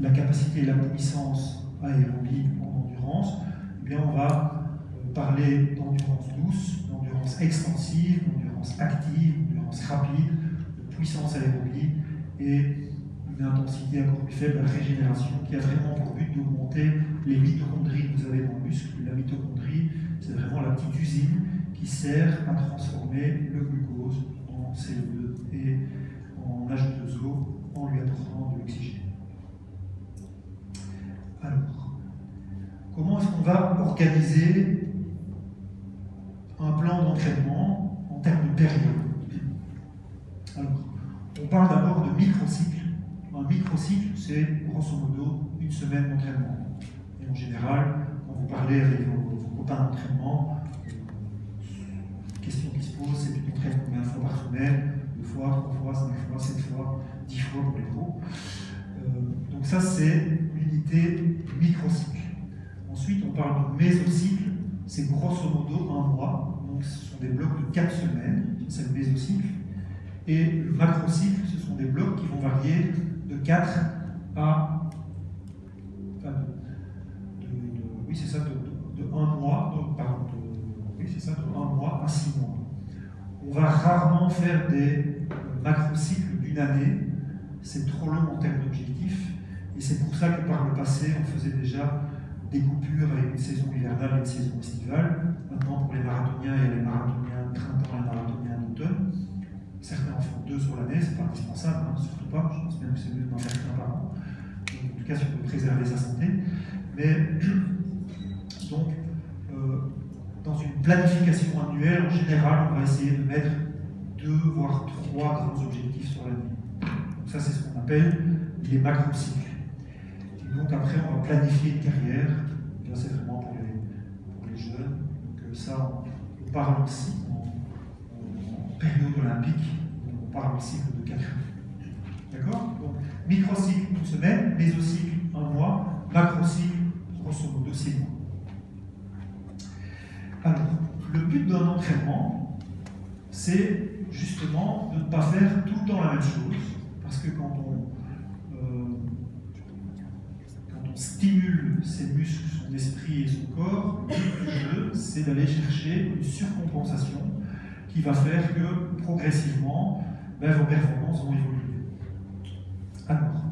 la capacité et la puissance aérobie en endurance, eh bien on va parler d'endurance douce, d'endurance extensive, d'endurance active, d'endurance rapide, de puissance aérobie et une intensité encore plus faible, la régénération, qui a vraiment pour but d'augmenter les mitochondries que vous avez dans le muscle. La mitochondrie, c'est vraiment la petite usine qui sert à transformer le glucose en CO2 et en H2O en lui apportant de l'oxygène. Alors, comment est-ce qu'on va organiser un plan d'entraînement en termes de période? Alors, on parle d'abord de microcycle. Un microcycle, c'est grosso modo une semaine d'entraînement. Et en général, quand vous parlez avec vos copains d'entraînement, la question qui se pose, c'est tu t'entraînes combien de fois par semaine? 2 fois, 3 fois, 5 fois, 7 fois, 10 fois pour les pros. Donc ça, c'est l'unité microcycle. Ensuite, on parle de mésocycle, c'est grosso modo 1 mois. Donc ce sont des blocs de 4 semaines, c'est le mésocycle. Et le macrocycle, ce sont des blocs qui vont varier de 4 à... oui, c'est ça, de 1 mois, oui, c'est ça, de 1 mois à 6 mois. On va rarement faire des macrocycles d'une année, c'est trop long en termes d'objectifs, et c'est pour ça que par le passé, on faisait déjà des coupures avec une saison hivernale et une saison estivale. Maintenant, pour les marathoniens, il y a les marathoniens de printemps et les marathoniens d'automne. Certains en font 2 sur l'année, c'est pas indispensable, hein, surtout pas, je pense même que c'est mieux d'en faire un par an. En tout cas, si on veut préserver sa santé. Mais donc, dans une planification annuelle, en général, on va essayer de mettre 2 voire 3 grands objectifs sur l'année. Donc ça, c'est ce qu'on appelle les macrocycles. Et donc après, on va planifier une carrière. Là, c'est vraiment pour les jeunes. Donc ça, on parle aussi en période olympique, on parle en cycle de 4 ans. D'accord? Donc, microcycle, une semaine, mésocycle, 1 mois, macrocycle, grosso modo, 6 mois. Alors, le but d'un entraînement, c'est justement de ne pas faire tout le temps la même chose, parce que quand on stimule ses muscles, son esprit et son corps, le but du jeu, c'est d'aller chercher une surcompensation qui va faire que, progressivement, vos performances vont évoluer. Alors,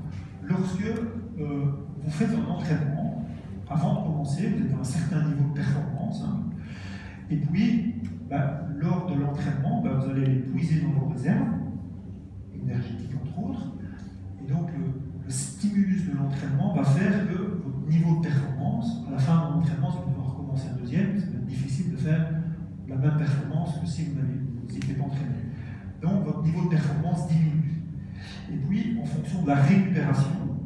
lorsque vous faites un entraînement, avant de commencer, vous êtes à un certain niveau de performance, hein, et puis, lors de l'entraînement, vous allez les puiser dans vos réserves, énergétiques entre autres, et donc le stimulus de l'entraînement va faire que votre niveau de performance, à la fin de l'entraînement, si vous devez recommencer un deuxième, ça va être difficile de faire la même performance que si vous n'étiez pas entraîné. Donc votre niveau de performance diminue. Et puis, en fonction de la récupération,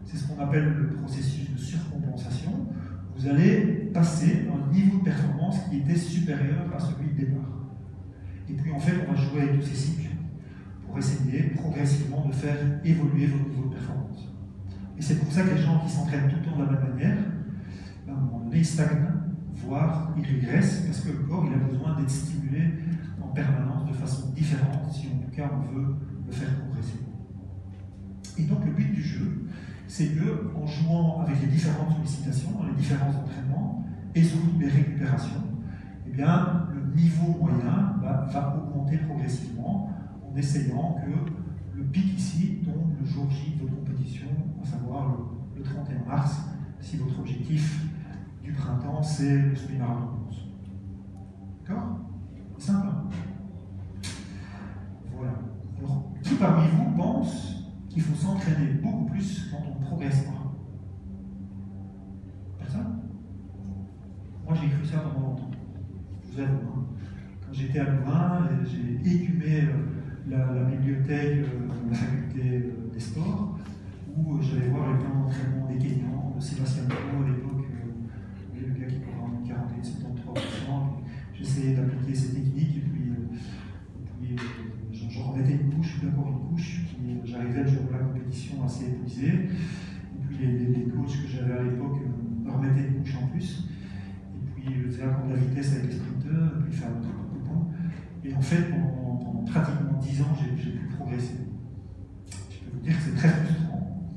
c'est ce qu'on appelle le processus de surcompensation, vous allez passer à un niveau de performance qui était supérieur à celui de départ. Et puis en fait, on va jouer avec tous ces cycles pour essayer progressivement de faire évoluer votre niveau de performance. Et c'est pour ça que les gens qui s'entraînent tout le temps de la même manière, à un moment donné, ils stagnent, voire ils régressent, parce que le corps il a besoin d'être stimulé en permanence de façon différente, si en tout cas on veut le faire progresser. Et donc le but du jeu, c'est que, en jouant avec les différentes sollicitations, les différents entraînements, et surtout les récupérations, eh bien, le niveau moyen va augmenter progressivement en essayant que le pic ici tombe le jour J de votre compétition, à savoir le 31 mars, si votre objectif du printemps c'est le semi-marathon. D'accord? C'est simple. Voilà. Alors, qui parmi vous pense qu'il faut s'entraîner beaucoup plus quand on ne progresse pas? Personne? Moi j'ai cru ça pendant longtemps. Je vous avoue. Hein. Quand j'étais à Louvain, j'ai écumé la bibliothèque de la faculté des sports, où j'allais voir les plans d'entraînement des Kenyans, de Sébastien Coe à l'époque, le gars qui courait en 41-73%. J'essayais d'appliquer ces techniques, et puis je remettais une couche, d'abord une couche, puis j'arrivais le jour de la compétition assez épuisé, et puis les coachs que j'avais à l'époque me remettaient une couche en plus, et puis je faisais apprendre la vitesse avec les sprinteurs, et puis faire un truc de pont. Et en fait, pendant pratiquement 10 ans, j'ai pu progresser. Je peux vous dire que c'est très frustrant.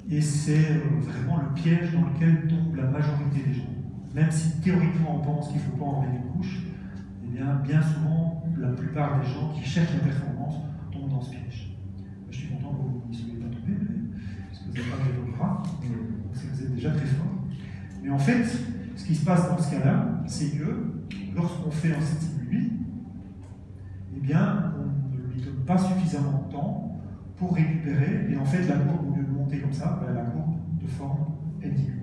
Et c'est vraiment le piège dans lequel tombe la majorité des gens. Même si théoriquement on pense qu'il ne faut pas enlever une couche, eh bien souvent, la plupart des gens qui cherchent la performance tombent dans ce piège. Je suis content que vous n'y soyez pas tombés, parce que vous n'avez pas de bras, parce que vous êtes déjà très fort. Mais en fait, ce qui se passe dans ce cas-là, c'est que lorsqu'on fait un stimuli, eh bien, on ne lui donne pas suffisamment de temps pour récupérer, et en fait, la courbe, au lieu de monter comme ça, la courbe de forme, elle diminue.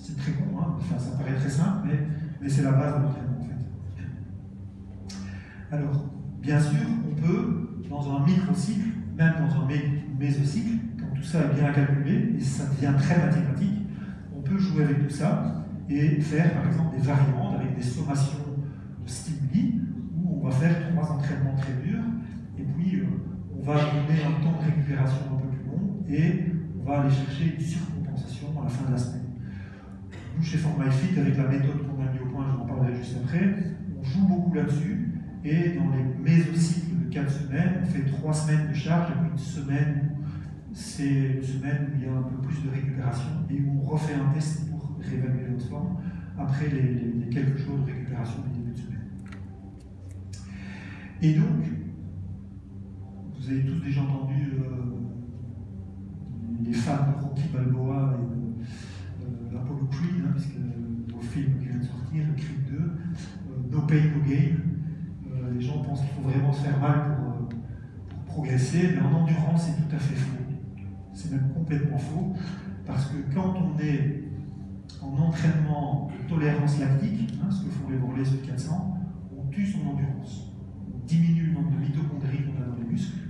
C'est très con, hein, enfin, ça paraît très simple, mais c'est la base de l'entraînement, en fait. Alors, bien sûr, on peut, dans un microcycle, même dans un mésocycle, quand tout ça est bien calculé, et ça devient très mathématique, on peut jouer avec tout ça et faire, par exemple, des variantes avec des sommations de stimuli, où on va faire 3 entraînements très durs, et puis on va donner un temps de récupération un peu plus long, et on va aller chercher une surcompensation à la fin de la semaine. Nous, chez ForMyFit, avec la méthode qu'on a mis au point, je vous en parlerai juste après, on joue beaucoup là-dessus, et dans les mésocycles de 4 semaines, on fait 3 semaines de charge, et puis une semaine, c'est une semaine où il y a un peu plus de récupération, et où on refait un test pour réévaluer notre forme, après les quelques jours de récupération du début de semaine. Et donc, vous avez tous déjà entendu les fans de Rocky Balboa et d'Apollo Creed, hein, puisque vos films qui viennent de sortir, Creed 2, No Pain, No Gain. Les gens pensent qu'il faut vraiment se faire mal pour progresser, mais en endurance, c'est tout à fait faux. C'est même complètement faux, parce que quand on est en entraînement de tolérance lactique, hein, ce que font les bourrelets sur 400, on tue son endurance. On diminue le nombre de mitochondries qu'on a dans les muscles.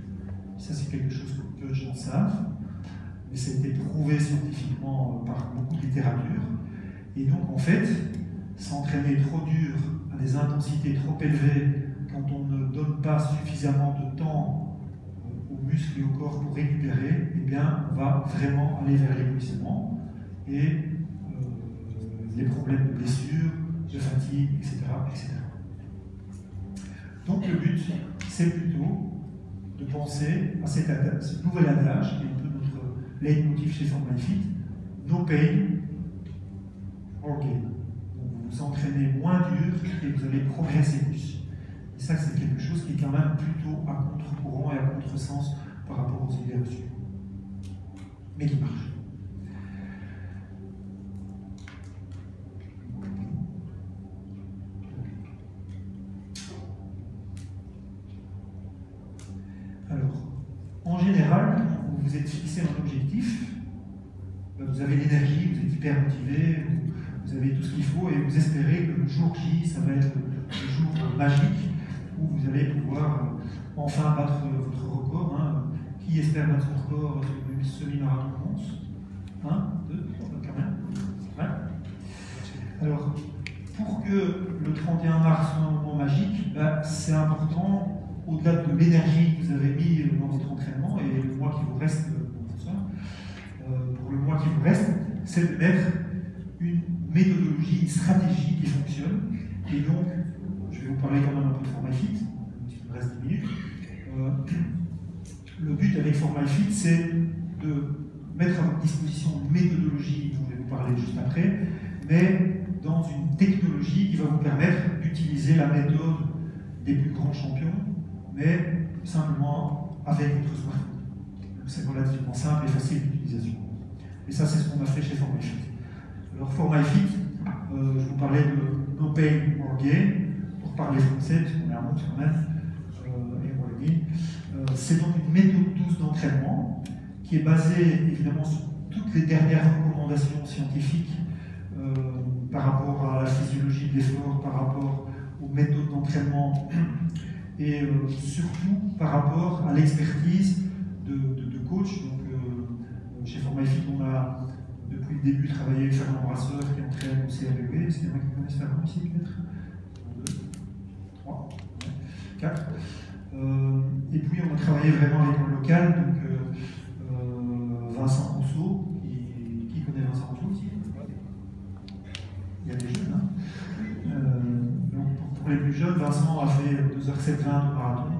Ça, c'est quelque chose que peu de gens savent, mais ça a été prouvé scientifiquement par beaucoup de littérature. Et donc, en fait, s'entraîner trop dur à des intensités trop élevées, quand on ne donne pas suffisamment de temps aux muscles et au corps pour récupérer, eh bien, on va vraiment aller vers l'épuisement et les problèmes de blessure, de fatigue, etc., etc. Donc le but, c'est plutôt de penser à ce nouvel adage, qui est un peu notre leitmotiv chez ForMyFit, no pain or gain. Vous vous entraînez moins dur et vous allez progresser plus. Et ça, c'est quelque chose qui est quand même plutôt à contre-courant et à contre-sens par rapport aux idées reçues. Mais qui marche. Alors, en général, quand vous vous êtes fixé un objectif, vous avez l'énergie, vous êtes hyper motivé, vous avez tout ce qu'il faut et vous espérez que le jour J, ça va être le jour magique où vous allez pouvoir enfin battre votre record. Hein. Qui espère battre son record sur le semi-marathon de Mons? 1, 2, 3, quand même. Ouais. Alors, pour que le 31 mars soit un moment magique, c'est important, au-delà de l'énergie que vous avez mis dans votre entraînement et le mois qui vous reste pour le mois qui vous reste, c'est de mettre une méthodologie, une stratégie qui fonctionne. Et donc, je vais vous parler quand même un peu de ForMyFit, il me reste 10 minutes. Le but avec ForMyFit, c'est de mettre à votre disposition une méthodologie dont je vais vous parler juste après, mais dans une technologie qui va vous permettre d'utiliser la méthode des plus grands champions, mais simplement avec votre smartphone. C'est relativement simple et facile d'utilisation. Et ça, c'est ce qu'on a fait chez ForMyFit. Alors, ForMyFit, je vous parlais de No Pain or Gain, pour parler français, parce qu'on est à Mons quand même, et Wallonie. C'est donc une méthode douce d'entraînement qui est basée évidemment sur toutes les dernières recommandations scientifiques par rapport à la physiologie de l'effort, par rapport aux méthodes d'entraînement et surtout par rapport à l'expertise de coach. Donc, chez ForMyFit, on a depuis le début travaillé avec Fernand Brasseur qui entraîne au CREB. Est-ce qu'il y en a qui connaissent Fernand ici peut-être 1, 2, 3, 4. Et puis on a travaillé vraiment avec le local, donc Vincent Rousseau, qui connaît Vincent Rousseau ici? Il y a des jeunes, hein. Donc pour les plus jeunes, Vincent a fait 2h07 au marathon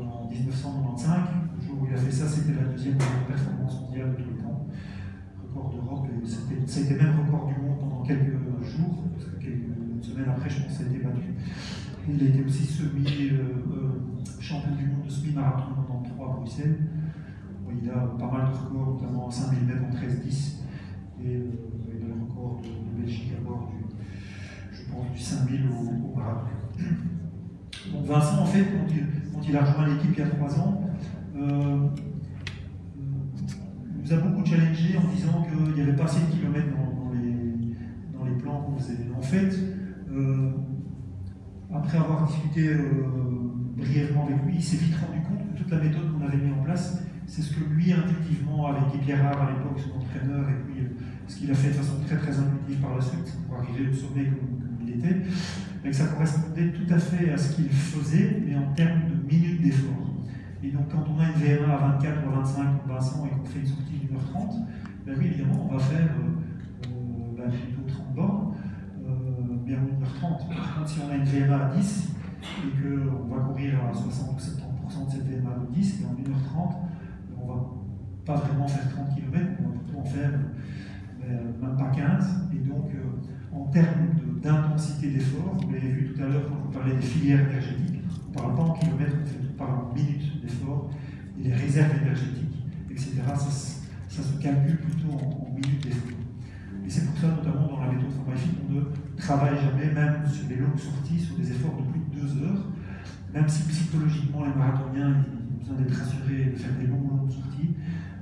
en 1995, le jour où il lui a fait ça, c'était la deuxième meilleure performance mondiale de tous les temps. Record d'Europe, et ça a été même record du monde pendant quelques jours, parce que une semaine après, je pense que ça a été battu. Et il a été aussi champion du monde de semi-marathon en 93 à Bruxelles. Il a pas mal de records, notamment 5000 mètres en 13-10. Et il a le record de Belgique à bord du 5000 au marathon. Donc Vincent, en fait, quand il a rejoint l'équipe il y a 3 ans, nous a beaucoup challengé en disant qu'il n'y avait pas assez de kilomètres dans les plans qu'on faisait. En fait, après avoir discuté brièvement avec lui, il s'est vite rendu compte que toute la méthode qu'on avait mise en place, c'est ce que lui, intuitivement, avec Guy Pierrard à l'époque, son entraîneur, et puis ce qu'il a fait de façon très très intuitive par la suite, pour arriver au sommet comme il était, et que ça correspondait tout à fait à ce qu'il faisait, mais en termes de minutes d'effort. Et donc quand on a une VMA à 24 ou à 25 comme Vincent et qu'on fait une sortie d'1h30, ben oui, évidemment, on va faire plutôt 30 bornes, mais en 1h30. Par contre, si on a une VMA à 10 et qu'on va courir à 60 ou 70% de cette VMA à 10, et en 1h30, on ne va pas vraiment faire 30 km, on va plutôt en faire même pas 15. Et donc, en termes d'intensité d'effort, vous l'avez vu tout à l'heure quand on parlait des filières énergétiques, on ne parle pas en kilomètres, on parle en minutes d'effort, et les réserves énergétiques, etc. Ça se calcule plutôt en minutes d'effort. Et c'est pour ça, notamment dans la méthode Formalfit, on ne travaille jamais, même sur les longues sorties, sur des efforts de plus de 2 heures, même si psychologiquement les marathoniens ils ont besoin d'être rassurés, de faire des longues sorties.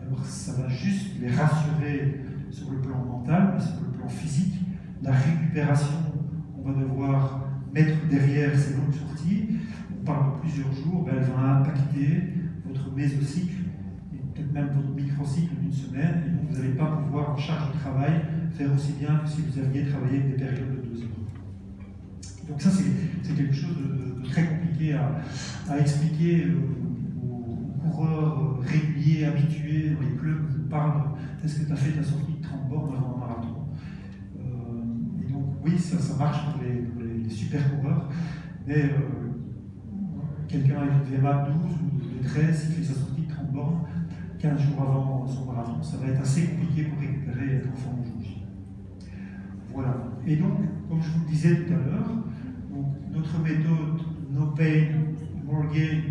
Alors ça va juste les rassurer sur le plan mental, mais sur le plan physique, la récupération qu'on va devoir mettre derrière ces longues sorties, on parle de plusieurs jours, ben elle va impacter votre mésocycle et peut-être même votre microcycle d'une semaine, et donc vous n'allez pas pouvoir en charge de travail faire aussi bien que si vous aviez travaillé avec des périodes de 2 heures. Donc ça c'est quelque chose de très compliqué à expliquer aux coureurs réguliers, habitués dans les clubs qui parlent est-ce que tu as fait ta sortie de 30 bornes avant un marathon. Et donc oui, ça marche pour les super coureurs, mais quelqu'un avec une VMA 12 ou de 13, il fait sa sortie de 30 bornes 15 jours avant son marathon, ça va être assez compliqué pour récupérer et être en forme aujourd'hui. Voilà. Et donc, comme je vous le disais tout à l'heure, notre méthode No Pain, More Gain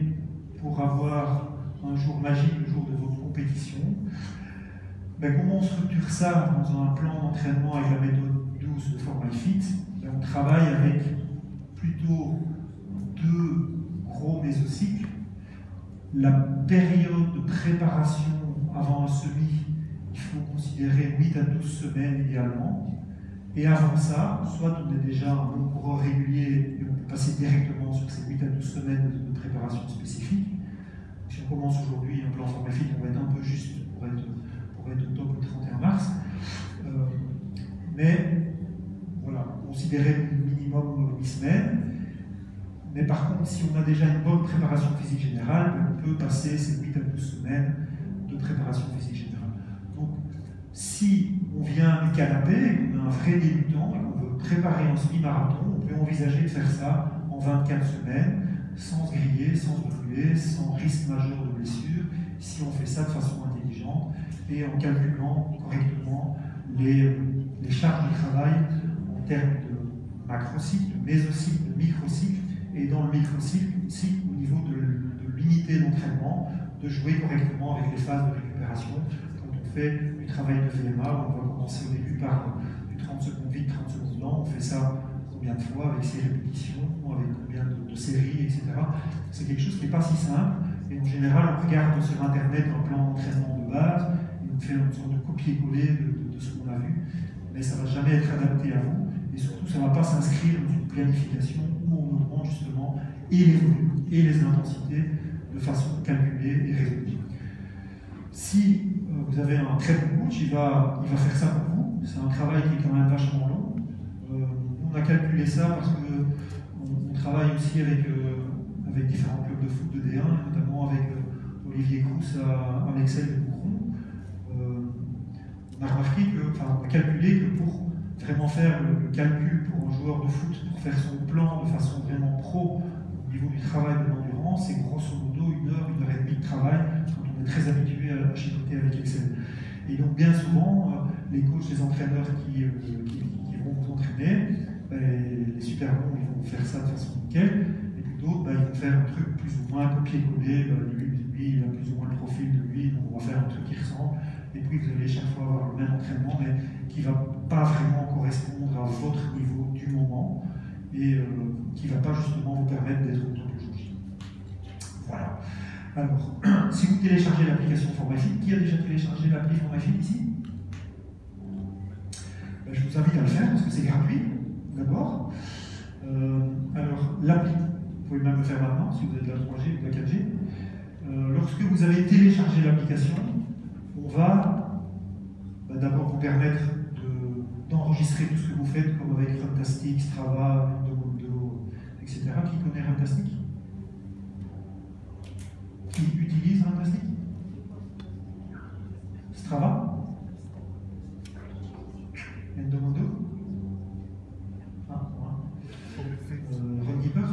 pour avoir un jour magique, le jour de votre compétition. Ben, comment on structure ça dans un plan d'entraînement avec la méthode 12 de Formalfit? Ben, on travaille avec plutôt 2 gros mésocycles. La période de préparation avant un semi, il faut considérer 8 à 12 semaines idéalement. Et avant ça, soit on est déjà un bon coureur régulier et on peut passer directement sur ces 8 à 12 semaines de préparation spécifique. Si on commence aujourd'hui un plan Formalfit, on va être un peu juste pour être au top le 31 mars. Mais voilà, considérer minimum 8 semaines. Mais par contre, si on a déjà une bonne préparation physique générale, on peut passer ces 8 à 12 semaines de préparation physique générale. Donc, si on vient du canapé, qu'on a un vrai débutant et qu'on veut préparer un semi-marathon, on peut envisager de faire ça en 24 semaines, sans se griller, sans se brûler, sans risque majeur de blessure, si on fait ça de façon intelligente et en calculant correctement les charges de travail en termes de macrocycle, de mésocycle, de microcycle, et dans le microcycle, au niveau de l'unité d'entraînement, de jouer correctement avec les phases de récupération. Quand on fait du travail de VMA, on va commencer au début par du 30 secondes vite, 30 secondes lent, on fait ça combien de fois, avec ses répétitions, avec combien de séries, etc. C'est quelque chose qui n'est pas si simple, et en général, on regarde sur Internet un plan d'entraînement de base, et on fait une sorte de copier-coller de ce qu'on a vu, mais ça ne va jamais être adapté à vous, et surtout, ça ne va pas s'inscrire dans une planification où on augmente justement et les volumes et les intensités de façon calculée et raisonnée. Si vous avez un très bon coach, il va faire ça pour vous. C'est un travail qui est quand même vachement long. On a calculé ça parce qu'on travaille aussi avec différents clubs de foot de D1, notamment avec Olivier Crous à Mexel de Bourron. On a remarqué on a calculé que pour vraiment faire le calcul pour un joueur de foot, pour faire son plan de façon vraiment pro au niveau du travail de l'endurance, c'est grosso modo 1 heure, 1 heure et demie de travail quand on est très habitués à chipoter avec Excel. Et donc bien souvent, les coachs, les entraîneurs qui vont vous entraîner, les super bons, ils vont faire ça de façon nickel, et puis d'autres, ils vont faire un truc plus ou moins copier-coller, lui, il a plus ou moins le profil de lui, donc on va faire un truc qui ressemble, et puis vous allez chaque fois avoir le même entraînement, mais qui ne va pas vraiment correspondre à votre niveau du moment, et qui ne va pas justement vous permettre d'être autour du jour J. Voilà. Alors, si vous téléchargez l'application Formafit, qui a déjà téléchargé l'appli Formafit ici? Je vous invite à le faire parce que c'est gratuit, d'abord. Alors, l'appli, vous pouvez même le faire maintenant si vous êtes de la 3G ou de la 4G. Lorsque vous avez téléchargé l'application, on va d'abord vous permettre d'enregistrer tout ce que vous faites, comme avec Runtastic, Strava, Endomondo, etc. Qui connaît Runtastic? Qui utilise Runtastic? Strava? Endomondo? Runkeeper?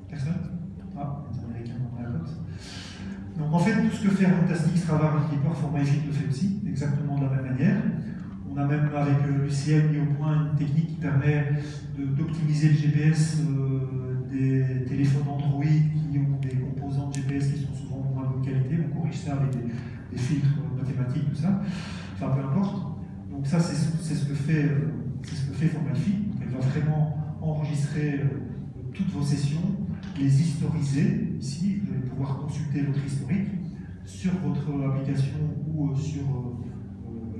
Personne? Ah, les Américains dans la box. Donc en fait, tout ce que fait Runtastic, Strava, Runkeeper, Formafit le fait aussi, exactement de la même manière. On a même avec l'UCM mis au point une technique qui permet d'optimiser le GPS des téléphones Android qui ont des composants de GPS qui sont souvent de moins bonne qualité. On corrige ça avec des filtres mathématiques, tout ça. Enfin, peu importe. Donc ça, c'est ce que fait Formafit. Donc elle va vraiment enregistrer toutes vos sessions, les historiser ici. Vous allez pouvoir consulter votre historique sur votre application ou sur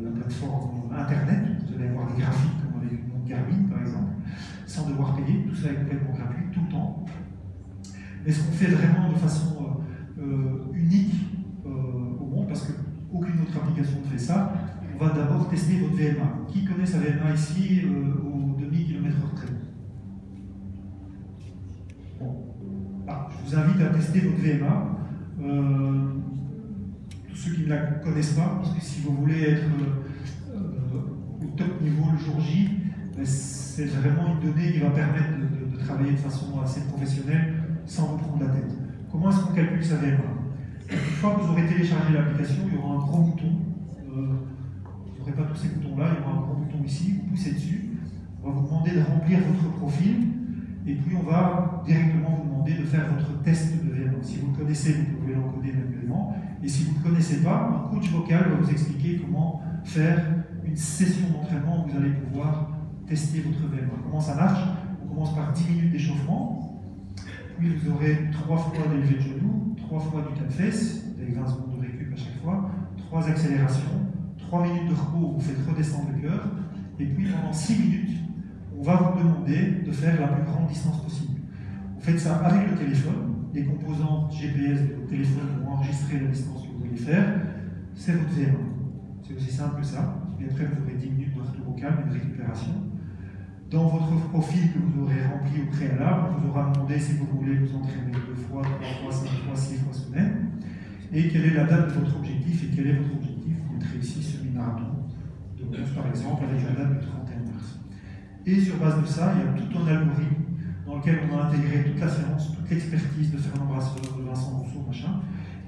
la plateforme Internet. Vous allez avoir des graphiques comme avec une montre Garmin, par exemple, sans devoir payer. Tout ça est complètement gratuit, tout le temps. Mais ce qu'on fait vraiment de façon unique au monde, parce qu'aucune autre application ne fait ça, on va d'abord tester votre VMA. Qui connaît sa VMA ici au demi-kilomètre retrait? Bon. Je vous invite à tester votre VMA. Tous ceux qui ne la connaissent pas, parce que si vous voulez être au top niveau le jour J, c'est vraiment une donnée qui va permettre de travailler de façon assez professionnelle sans vous prendre la tête. Comment est-ce qu'on calcule sa VMA? Une fois que vous aurez téléchargé l'application, il y aura un gros bouton. Vous n'aurez pas tous ces boutons-là, il y aura un gros bouton ici, vous poussez dessus. On va vous demander de remplir votre profil, et puis on va directement vous demander de faire votre test de VMA. Si vous le connaissez, vous pouvez l'encoder manuellement. Et si vous ne le connaissez pas, un coach vocal va vous expliquer comment faire une session d'entraînement où vous allez pouvoir tester votre VMA. Comment ça marche? On commence par 10 minutes d'échauffement, puis vous aurez 3 fois d'élevé de genoux, 3 fois du tas-de-fesses, avec 20 secondes de récup à chaque fois, 3 accélérations, 3 minutes de repos où vous faites redescendre le cœur, et puis pendant 6 minutes, on va vous demander de faire la plus grande distance possible. Vous faites ça avec le téléphone, les composants GPS de votre téléphone vont enregistrer la distance que vous voulez faire, c'est votre VMA. C'est aussi simple que ça, et après vous aurez 10 minutes de retour au calme et de récupération. Dans votre profil que vous aurez rempli au préalable, on vous aura demandé si vous voulez vous entraîner 2 fois, 3 fois, 5 fois, 6 fois semaine, et quelle est la date de votre objectif, et quel est votre objectif. Vous mettrez ici semi-marathon de 11 par exemple, avec la date du 31 mars. Et sur base de ça, il y a tout un algorithme dans lequel on a intégré toute la séance, toute l'expertise de Fernand Brasseur, de Vincent Rousseau, machin,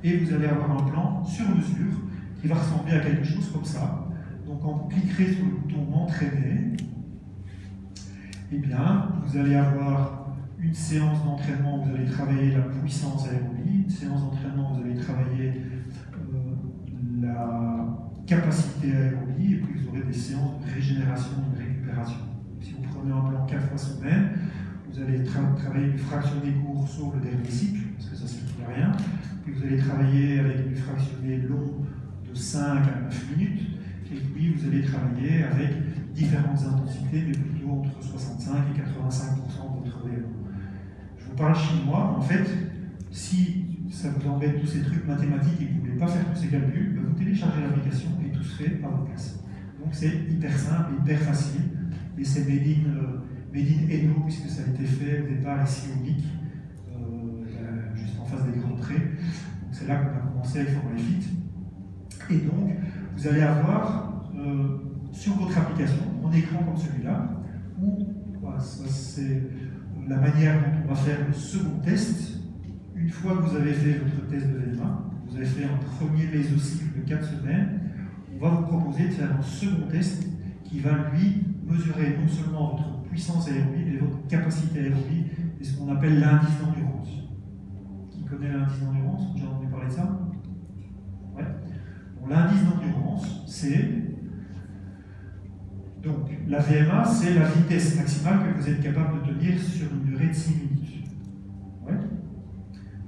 et vous allez avoir un plan sur mesure qui va ressembler à quelque chose comme ça. Donc quand vous cliquerez sur le bouton m'entraîner, eh bien, vous allez avoir une séance d'entraînement où vous allez travailler la puissance aérobie, une séance d'entraînement où vous allez travailler la capacité aérobie, et puis vous aurez des séances de régénération et de récupération. Si vous prenez un plan 4 fois semaine, vous allez travailler du fractionné court sur le dernier cycle, parce que ça ne suffit à rien, puis vous allez travailler avec du fractionné long de 5 à 9 minutes, et puis vous allez travailler avec différentes intensités, mais plutôt entre 65 et 85% de votre VMA. Je vous parle chinois, en fait, si ça vous embête tous ces trucs mathématiques et que vous ne voulez pas faire tous ces calculs, vous téléchargez l'application et tout se fait à votre place. Donc c'est hyper simple, hyper facile, et c'est made in Eno, puisque ça a été fait au départ ici au MIC, juste en face des grands traits. C'est là qu'on a commencé avec Formafit. Et donc, vous allez avoir sur votre application, un écran comme celui-là, où voilà, c'est la manière dont on va faire le second test, une fois que vous avez fait votre test de VMA, vous avez fait un premier mésocycle de 4 semaines, on va vous proposer de faire un second test qui va lui mesurer non seulement votre puissance aérobie, mais votre capacité aérobie et ce qu'on appelle l'indice d'endurance. Qui connaît l'indice d'endurance? J'ai entendu parler de ça? Ouais. L'indice d'endurance, c'est donc la VMA, c'est la vitesse maximale que vous êtes capable de tenir sur une durée de 6 minutes. Ouais.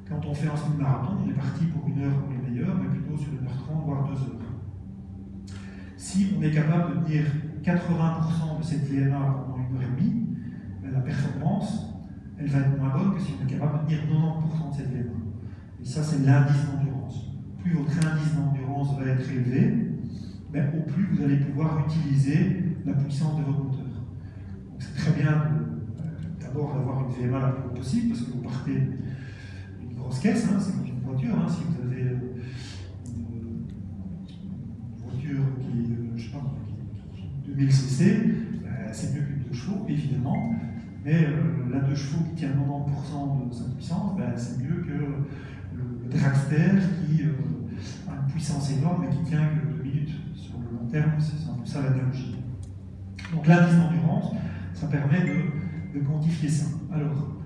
Quand on fait un semi-marathon, on est parti pour 1 heure pour les meilleurs, mais plutôt sur 1h30, voire 2 heures. Si on est capable de tenir 80% de cette VMA pendant 1h30, la performance, elle va être moins bonne que si on est capable de tenir 90% de cette VMA. Et ça, c'est l'indice d'endurance. Plus votre indice d'endurance va être élevé, au plus vous allez pouvoir utiliser la puissance de votre moteur. Donc c'est très bien d'abord d'avoir une VMA la plus haute possible, parce que vous partez d'une grosse caisse, hein, c'est comme une voiture. Hein, si vous avez une voiture qui, je sais pas, 2000 cc, c'est mieux qu'une 2 chevaux, évidemment, mais la 2 chevaux qui tient 90% de sa puissance, c'est mieux que le dragster qui a une puissance énorme mais qui tient que 2 minutes. Sur le long terme, c'est un peu ça l'analogie. Donc l'indice d'endurance, ça permet de quantifier ça. Alors,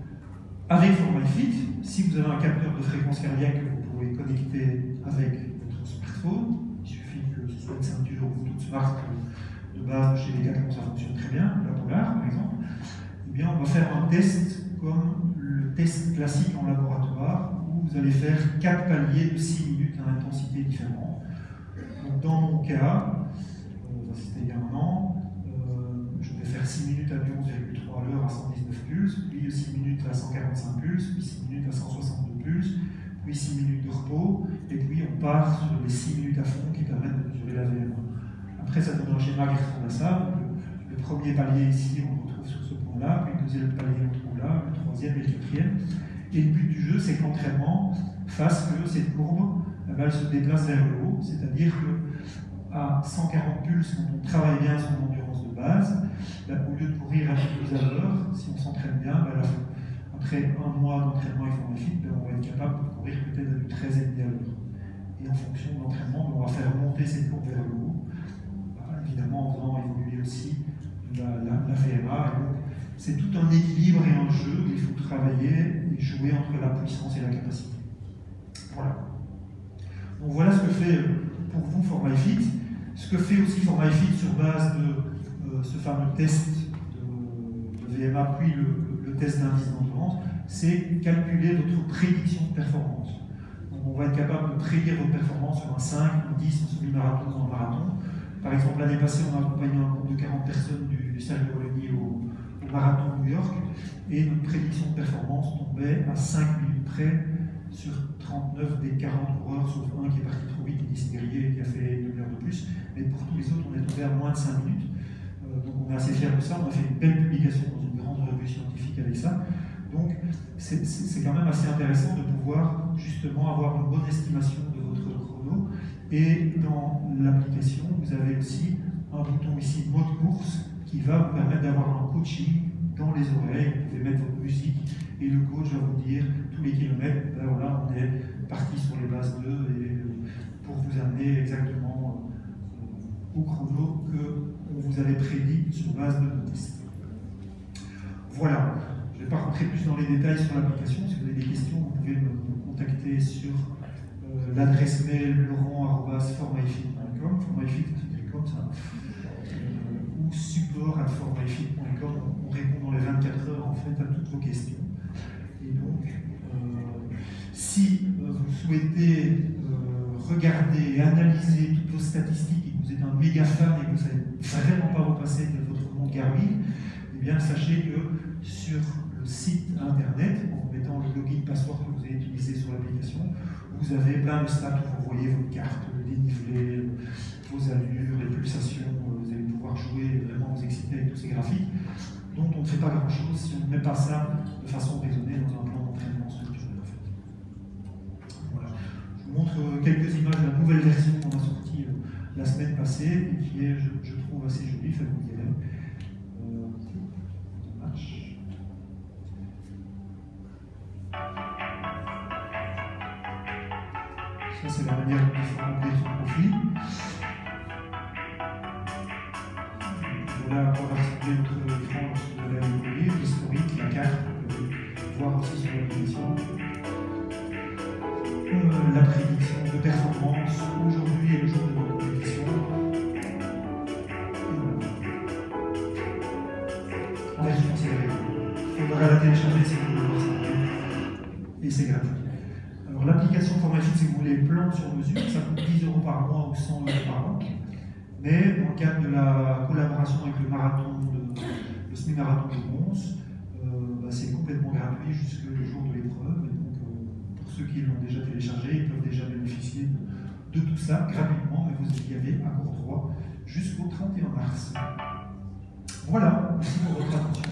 avec ForMyFit, si vous avez un capteur de fréquence cardiaque que vous pouvez connecter avec votre smartphone, il suffit que ce soit une ceinture ou toute smart de base chez Decathlon, ça fonctionne très bien, la Polar par exemple, eh bien on va faire un test comme le test classique en laboratoire où vous allez faire 4 paliers de 6 minutes à intensité différente. Donc dans mon cas, c'était il y a un an, je vais faire 6 minutes à 11,3 à l'heure à 119 pulses, puis 6 minutes à 145 pulses, puis 6 minutes à 162 pulses, puis 6 minutes de repos, et puis on part sur les 6 minutes à fond qui permettent de mesurer la VMA. Après, ça donne un schéma qui ressemble à ça. Le premier palier ici, on le retrouve sur ce point-là, puis le deuxième palier, on le trouve là, le troisième et le quatrième. Et le but du jeu, c'est qu'entraînement fasse que cette courbe, elle se déplace vers le haut, c'est-à-dire qu'à 140 pulses, quand on travaille bien son endurance de base, au lieu de courir à 12 à l'heure, si on s'entraîne bien, après un mois d'entraînement avec ForMyFit, on va être capable de courir peut-être à du 13,5 à l'heure. Et en fonction de l'entraînement, on va faire monter cette courbe vers le haut, évidemment en faisant évoluer aussi la VMA. C'est tout un équilibre et un jeu où il faut travailler et jouer entre la puissance et la capacité. Voilà. Donc voilà ce que fait pour vous ForMyFit. Ce que fait aussi ForMyFit sur base de ce fameux test de VMA puis le test d'indice d'endurance, c'est calculer votre prédiction de performance. Donc on va être capable de prédire votre performance sur un 5, un 10, un semi-marathon ou un marathon. Par exemple, l'année passée, on a accompagné un groupe de 40 personnes du Sergio Oloni au marathon de New York, et notre prédiction de performance tombait à 5 minutes près sur 39 des 40 coureurs, sauf un qui est parti trop vite, qui s'est grillé et qui a fait 1 heure de plus. Mais pour tous les autres, on est tombé à moins de 5 minutes. Donc on est assez fiers de ça. On a fait une belle publication dans une grande revue scientifique avec ça. Donc c'est quand même assez intéressant de pouvoir justement avoir une bonne estimation de votre chrono. Et dans l'application, vous avez aussi un bouton ici, mode course, qui va vous permettre d'avoir un coaching dans les oreilles. Vous pouvez mettre votre musique et le coach va vous dire tous les kilomètres, voilà, on est parti sur les bases 2 et pour vous amener exactement au chrono que vous avez prédit sur base de nos tests. Voilà, je ne vais pas rentrer plus dans les détails sur l'application. Si vous avez des questions, vous pouvez me contacter sur l'adresse mail laurent@formyfit.com, formyfit c'est comme ça, ou support@formyfit.com. On répond dans les 24 heures en fait à toutes vos questions. Et donc, si vous souhaitez regarder et analyser toutes vos statistiques et que vous êtes un méga fan et que vous ne savez vraiment pas vous passer de votre montre Garmin, eh bien sachez que sur le site internet, en mettant le login password que vous avez utilisé sur l'application, vous avez plein de stats où vous voyez votre carte, le dénivelé, vos allures, les pulsations, vous allez pouvoir jouer, vraiment vous exciter avec tous ces graphiques, dont on ne fait pas grand chose si on ne met pas ça de façon raisonnée dans un plan d'entraînement structuré en fait. Voilà. Je vous montre quelques images de la nouvelle version qu'on a sortie la semaine passée et qui est, je trouve, assez jolie, faites vous direz. Ça, c'est la manière dont il faut remplir son profil. Voilà à quoi va ressembler notre écran lorsque vous allez l'ouvrir, l'historique, la carte, vous pouvez voir aussi sur l'application. La prédiction de performance aujourd'hui et le jour de votre compétition. En version accélérée. Il faudra la télécharger si vous voulez voir ça. Et c'est gratuit. Alors l'application Formative, si vous voulez, plan sur mesure, ça coûte 10 € par mois ou 100 € par an. Mais dans le cadre de la collaboration avec le semi-marathon de Mons, c'est complètement gratuit jusqu'au jour de l'épreuve. Et donc, pour ceux qui l'ont déjà téléchargé, ils peuvent déjà bénéficier de tout ça gratuitement, mais vous y avez encore droit jusqu'au 31 mars. Voilà, merci pour votre attention.